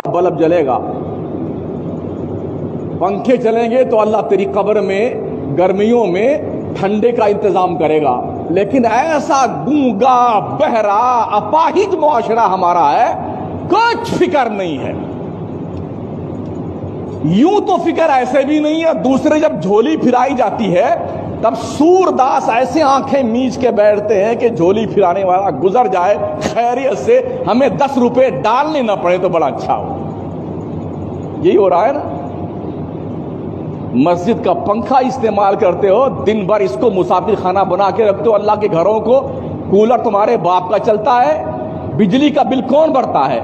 Bulb जलेगा, पंखे चलेंगे तो अल्लाह तेरी कब्र में गर्मियों में ठंडे का इंतजाम करेगा। लेकिन ऐसा गूंगा बहरा अपाहिज मुआशरा हमारा है, कुछ फिक्र नहीं है। यूं तो फिक्र ऐसे भी नहीं है, दूसरे जब झोली फिराई जाती है तब सूरदास ऐसे आंखें मीच के बैठते हैं कि झोली फिराने वाला गुजर जाए खैरियत से, हमें 10 रुपए डालने ना पड़े तो बड़ा अच्छा हो। यही हो रहा है ना। मस्जिद का पंखा इस्तेमाल करते हो, दिन भर इसको मुसाफिर खाना बना के रखते हो अल्लाह के घरों को। कूलर तुम्हारे बाप का चलता है, बिजली का बिल कौन भरता है?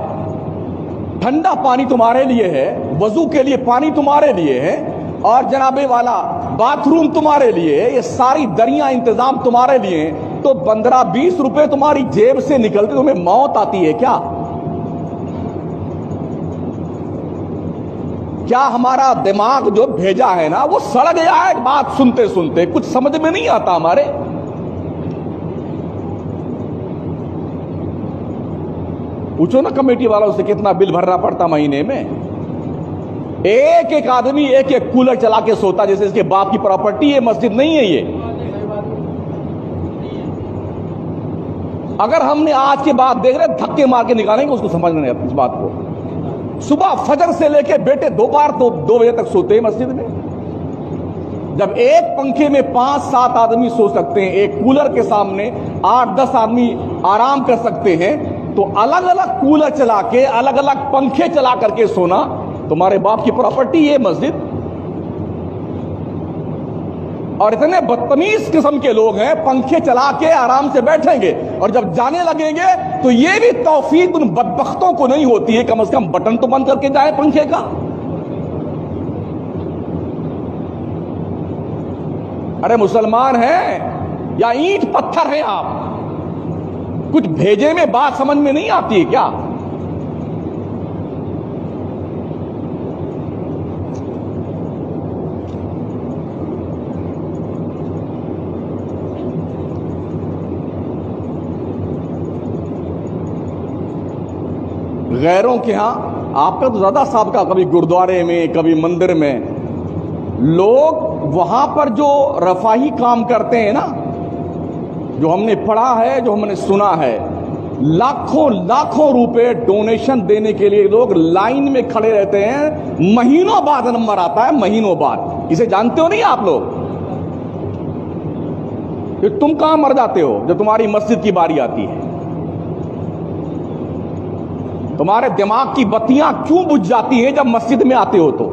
ठंडा पानी तुम्हारे लिए है, वजू के लिए पानी तुम्हारे लिए है, और जनाबे वाला बाथरूम तुम्हारे लिए है। ये सारी दरिया इंतजाम तुम्हारे लिए है। तो 15-20 रुपए तुम्हारी जेब से निकलते तुम्हें मौत आती है क्या? क्या हमारा दिमाग जो भेजा है ना वो सड़ गया है बात सुनते सुनते? कुछ समझ में नहीं आता हमारे। पूछो ना कमेटी वालों से कितना बिल भरना पड़ता महीने में। एक एक आदमी एक एक कूलर चला के सोता जैसे इसके बाप की प्रॉपर्टी है, मस्जिद नहीं है ये। अगर हमने आज के बाद देख रहे धक्के मार के निकालेंगे उसको समझ नहीं आता इस बात को। सुबह फजर से लेके बेटे दोपहर 2 बजे तक सोते हैं मस्जिद में। जब एक पंखे में 5-7 आदमी सो सकते हैं, एक कूलर के सामने 8-10 आदमी आराम कर सकते हैं, तो अलग अलग कूलर चला के अलग अलग पंखे चला करके सोना तुम्हारे बाप की प्रॉपर्टी है मस्जिद। और इतने बदतमीज किस्म के लोग हैं, पंखे चला के आराम से बैठेंगे और जब जाने लगेंगे तो ये भी तौफीक उन बदबख्तों को नहीं होती है, कम से कम बटन तो बंद करके जाए पंखे का। अरे मुसलमान हैं या ईंट पत्थर हैं आप? कुछ भेजे में बात समझ में नहीं आती है क्या? गैरों के यहां आपका तो ज्यादा साबका, कभी गुरुद्वारे में कभी मंदिर में, लोग वहां पर जो रफाही काम करते हैं ना, जो हमने पढ़ा है, जो हमने सुना है, लाखों लाखों रुपए डोनेशन देने के लिए लोग लाइन में खड़े रहते हैं। महीनों बाद नंबर आता है, महीनों बाद। इसे जानते हो नहीं आप लोग? फिर तुम कहां मर जाते हो जब तुम्हारी मस्जिद की बारी आती है? तुम्हारे दिमाग की बत्तियां क्यों बुझ जाती हैं जब मस्जिद में आते हो? तो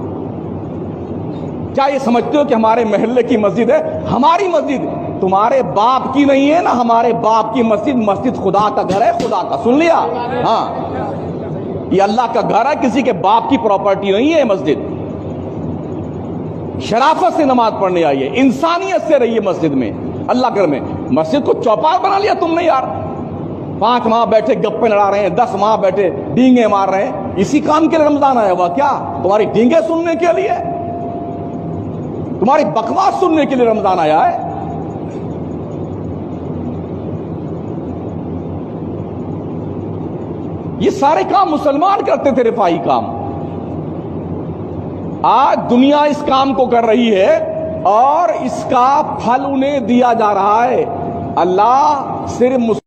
क्या ये समझते हो कि हमारे मोहल्ले की मस्जिद है? हमारी मस्जिद तुम्हारे बाप की नहीं है ना, हमारे बाप की मस्जिद। मस्जिद खुदा का घर है, खुदा का। सुन लिया? हाँ, ये अल्लाह का घर है, किसी के बाप की प्रॉपर्टी नहीं है मस्जिद। शराफत से नमाज पढ़ने आइए, इंसानियत से रहिए मस्जिद में, अल्लाह घर में। मस्जिद को चौपाल बना लिया तुमने यार। 5 माह बैठे गप्पे लड़ा रहे हैं, 10 माह बैठे डींगे मार रहे हैं। इसी काम के लिए रमजान आया हुआ क्या? तुम्हारी डींगे सुनने के लिए, तुम्हारी बकवास सुनने के लिए रमजान आया है? ये सारे काम मुसलमान करते थे, रिफाई काम। आज दुनिया इस काम को कर रही है और इसका फल उन्हें दिया जा रहा है। अल्लाह सिर्फ